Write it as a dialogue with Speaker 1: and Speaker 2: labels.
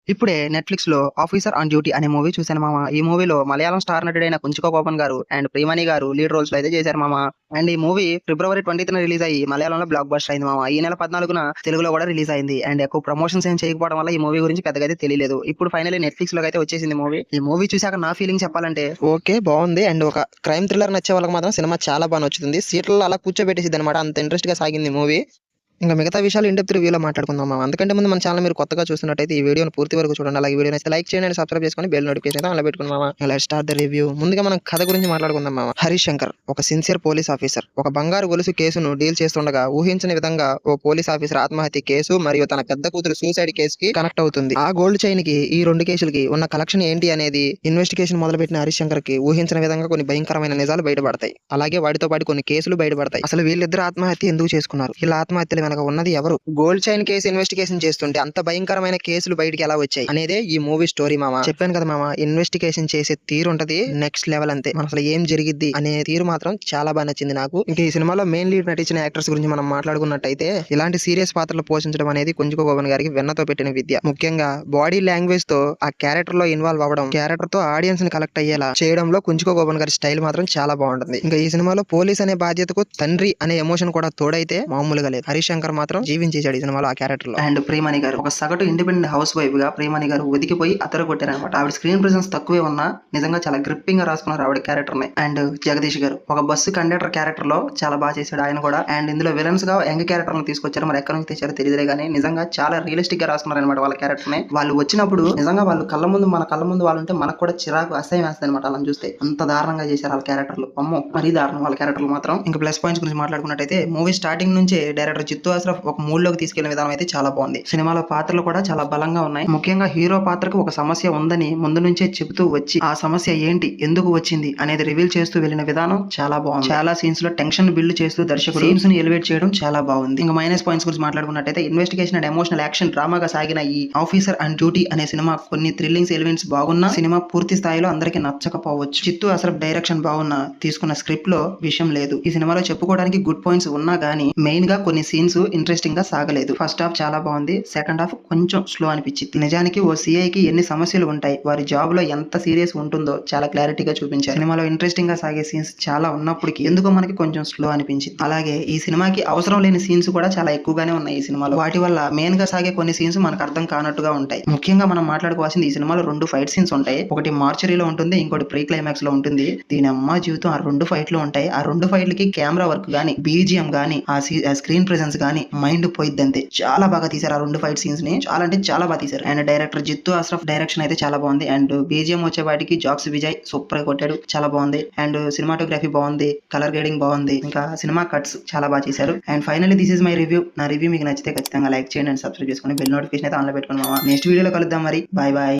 Speaker 1: ఇప్పుడే నెట్‌ఫ్లిక్స్‌లో 'officer on duty' అనే మూవీ చూశాను మామ. ఈ మూవీలో మలయాళం స్టార్ నటుడైన కుంచుక బోపన్ గారు అండ్ ప్రియమణి గారు లీడ్ రోల్స్‌లో అయితే చేశారు మామ. అండ్ ఈ మూవీ ఫిబ్రవరి 20న రిలీజ్ అయ్యి మలయాళంలో బ్లాక్ బస్టర్ అయింది మామ. ఈ నెల 14న తెలుగులో కూడా రిలీజ్ అయింది. అండ్ ఎక్కువ ప్రమోషన్స్ ఏం చేయకపోవడం వల్ల ఈ మూవీ గురించి పెద్దగా అయితే తెలియలేదు. ఇప్పుడు ఫైనల్లీ నెట్‌ఫ్లిక్స్‌లోకి అయితే వచ్చేసింది మూవీ. ఈ మూవీ చూసాక నా ఫీలింగ్ చెప్పాలంటే ఓకే బావుంది. అండ్ ఒక క్రైమ్ థ్రిల్లర్ నచ్చే వాళ్ళకి మాత్రం సినిమా చాలా బా నచ్చుతుంది. సీట్లలో అలా కూర్చోబెట్టేసిద్దనమాట. అంత ఇంట్రెస్ట్‌గా సాగింది మూవీ. ఇంక మిగతా విషయాలు ఇన్ డెప్త్ రివ్యూలో మాట్లాడుకుందాం మామ. అందుకంటే ముందు మన ఛానల్ మీరు కొత్తగా చూస్తున్నట్టయితే ఈ వీడియోని పూర్తి వరకు చూడండి. అలాగే వీడియో నచ్చితే లైక్ చేయండి, సబ్స్క్రైబ్ చేసుకొని బెల్ నోటిఫికేషన్ అయితే ఆన్‌లో పెట్టుకోండి మామ. Let's start the review. ముందుగా మనం కథ గురించి మాట్లాడుకుందాం మామ. హరీష్ శంకర్ ఒక సిన్సియర్ పోలీస్ ఆఫీసర్. ఒక బంగారు గొలుసు కేసును డీల్ చేస్తుండగా ఊహించని విధంగా ఓ పోలీస్ ఆఫీసర్ ఆత్మహత్య కేసు మరియు తన పెద్ద కూతురు సూసైడ్ కేసుకి కనెక్ట్ అవుతుంది. ఆ గోల్డ్ చైన్ కి ఈ రెండు కేసులకి ఉన్న కలెక్షన్ ఏంటి అనేది ఇన్వెస్టిగేషన్ మొదలుపెట్టిన హరీష్ శంకర్ కి ఊహించిన విధంగా కొన్ని భయంకరమైన నిజాలు బయటపడతాయి. అలాగే వాటితో పాటు కొన్ని కేసులు బయటపడతాయి. అసలు వీళ్ళిద్దరు ఆత్మహత్య ఎందుకు చేసుకున్నారు? వీళ్ళ ఆత్మహత్యల వెనక ఉన్నది ఎవరు? గోల్డ్ చైన్ కేసు ఇన్వెస్టిగేషన్ చేస్తుంటే అంత భయంకరమైన కేసులు బయటికి ఎలా వచ్చాయి అనేదే ఈ మూవీ స్టోరీ మామ. చెప్పాను కదా మామ, ఇన్వెస్టిగేషన్ చేసే తీరు ఉంటది నెక్స్ట్ లెవెల్ అంతే. మన అసలు ఏం జరిగిద్ది అనే తీరు మాత్రం చాలా బాగా నచ్చింది నాకు. ఇంకా ఈ సినిమాలో మెయిన్ లీడ్ నటించిన యాక్టర్స్ గురించి మనం మాట్లాడుకున్నట్టయితే ఇలాంటి సీరియస్ పాత్రలు పోషించడం అనేది కుంచుక బోబన్ గారికి వెన్నతో పెట్టిన విద్య. ముఖ్యంగా బాడీ లాంగ్వేజ్ తో ఆ క్యారెక్టర్ లో ఇన్వాల్వ్ అవ్వడం, క్యారెక్టర్ తో ఆడియన్స్ ని కలెక్ట్ అయ్యేలా చేయడంలో కుంచుక బోబన్ గారి స్టైల్ మాత్రం చాలా బాగుంటుంది. ఇంకా ఈ సినిమాలో పోలీస్ అనే బాధ్యతకు తండ్రి అనే ఎమోషన్ కూడా తోడైతే మామూలుగా లేదు. హరీష్ శంకర్ మాత్రం జీవించేశాడు ఈ సినిమాలో ఆ క్యారెక్టర్ లో. అండ్ ప్రియమణి గారు ఒక సగటు ఇండిపెండెంట్ హౌస్ వైఫ్ గా ప్రియమణి గారు ఒదిగిపోయి అతరు కొట్టారనమాట. ఆవిడ స్క్రీన్ ప్రెసెన్స్ తక్కువే ఉన్నా నిజంగా చాలా గ్రిప్పింగ్ గా రాసుకున్నారు ఆవిడ క్యారెక్టర్ ని. అండ్ జగదీష్ గారు ఒక బస్సు కండక్టర్ క్యారెక్టర్ లో చాలా బాగా చేశాడు ఆయన కూడా. అండ్ ఇందులో విలన్స్ గా యంగ్ క్యారెక్టర్ తీసుకొచ్చారు. మరి ఎక్కడి నుంచి తెచ్చారో తెలియదులే కానీ నిజంగా చాలా రియలిస్టిక్ గా రాసుకున్నారు అనమాట వాళ్ళ క్యారెక్టర్ ని. వాళ్ళు వచ్చినప్పుడు నిజంగా వాళ్ళు మన కళ్ళ ముందు వాళ్ళు ఉంటే మనకు కూడా చిరాకు అసహ్యం వేస్తుంది అనమాట. వాళ్ళని చూస్తే అంత దారుణంగా చేశారు వాళ్ళ క్యారెక్టర్లు. అమ్మో మరీ దారుణం వాళ్ళ క్యారెక్టర్లు మాత్రం. ఇంకా ప్లస్ పాయింట్స్ గురించి మాట్లాడుకున్నట్టయితే మూవీ స్టార్టింగ్ నుంచే డైరెక్టర్ జిత్తు అస్రఫ్ ఒక మూడ్ లోకి తీసుకెళ్లిన విధానం అయితే చాలా బాగుంది. సినిమాలో పాత్రలు కూడా చాలా బలంగా ఉన్నాయి. ముఖ్యంగా హీరో పాత్రకు ఒక సమస్య ఉందని ముందు నుంచే చెబుతూ వచ్చి ఆ సమస్య ఏంటి, ఎందుకు వచ్చింది అనేది రివీల్ చేస్తూ వెళ్ళిన విధానం చాలా బాగుంది. చాలా సీన్స్ లో టెన్షన్ బిల్డ్ చేస్తూ దర్శకుడు సీన్స్ ని ఎలివేట్ చేయడం చాలా బాగుంది. ఇంకా మైనస్ పాయింట్స్ గురించి మాట్లాడుకున్నట్టయితే ఇన్వెస్టిగేషన్ అండ్ ఎమోషనల్ యాక్షన్ డ్రామాగా సాగిన ఈ ఆఫీసర్ అండ్ డ్యూటీ అనే సినిమా కొన్ని థ్రిల్లింగ్స్ ఎలిమెంట్స్ బాగున్నా సినిమా పూర్తి స్థాయిలో అందరికి నచ్చకపోవచ్చు. చిత్తు అసలు డైరెక్షన్ బాగున్నా తీసుకున్న స్క్రిప్ట్ లో విషయం లేదు. ఈ సినిమాలో చెప్పుకోవడానికి గుడ్ పాయింట్స్ ఉన్నా గానీ మెయిన్ గా కొన్ని సీన్స్ ఇంట్రెస్టింగ్ గా సాగలేదు. ఫస్ట్ హాఫ్ చాలా బాగుంది, సెకండ్ హాఫ్ కొంచెం స్లో అనిపించింది. నిజానికి ఓ సిఐకి ఎన్ని సమస్యలు ఉంటాయి, వారి జాబ్ లో ఎంత సీరియస్ ఉంటుందో చాలా క్లారిటీగా చూపించారు. సినిమాలో ఇంట్రెస్టింగ్ గా సాగే సీన్స్ చాలా ఉన్నప్పటికీ ఎందుకో మనకి కొంచెం స్లో అనిపించింది. అలాగే ఈ సినిమాకి అవసరం లేని సీన్స్ కూడా చాలా ఎక్కువగానే ఉన్నాయి ఈ సినిమాలో. వాటి వల్ల మెయిన్ గా సాగే కొన్ని సీన్స్ మనకు అర్థం కానట్టుగా ఉంటాయి. ముఖ్యంగా మనం మాట్లాడుకోవాల్సింది ఈ సినిమాలో 2 ఫైట్ సీన్స్ ఉంటాయి. ఒకటి మార్చరీలో ఉంటుంది, ఇంకోటి ప్రీ క్లైమాక్స్ లో ఉంటుంది. దీని అమ్మ జీవితం ఆ 2 ఫైట్లు ఉంటాయి. ఆ 2 ఫైట్లకి కెమెరా వర్క్ గానీ, బీజిఎం గానీ, ఆ స్క్రీన్ ప్రెసెన్స్ గానీ మైండ్ పోయిద్ది అంతే. చాలా బాగా తీశారు ఆ 2 ఫైట్ సీన్స్ ని. చాలా అంటే చాలా బాగా తీశారు. And director Jittu Ashraf direction అయితే చాలా బాగుంది. అండ్ బీజిఎం వచ్చే వాటికి జాక్స్ విజయ్ సూపర్ గా కొట్టాడు, చాలా బాగుంది. అండ్ సినిమాటోగ్రఫీ బాగుంది, కలర్ గ్రేడింగ్ బాగుంది, ఇంకా సినిమా కట్స్ చాలా బాగా చేశారు. And finally this is my review. నా రివ్యూ మీకు నచ్చితే ఖచ్చితంగా లైక్ చేయండి అండ్ సబ్స్క్రైబ్ చేసుకొని బెల్ నోటిఫికేషన్ అయితే ఆన్ లో పెట్టుకోండి మామ. నెక్స్ట్ వీడియోలో కలుద్దాం మరి. Bye bye.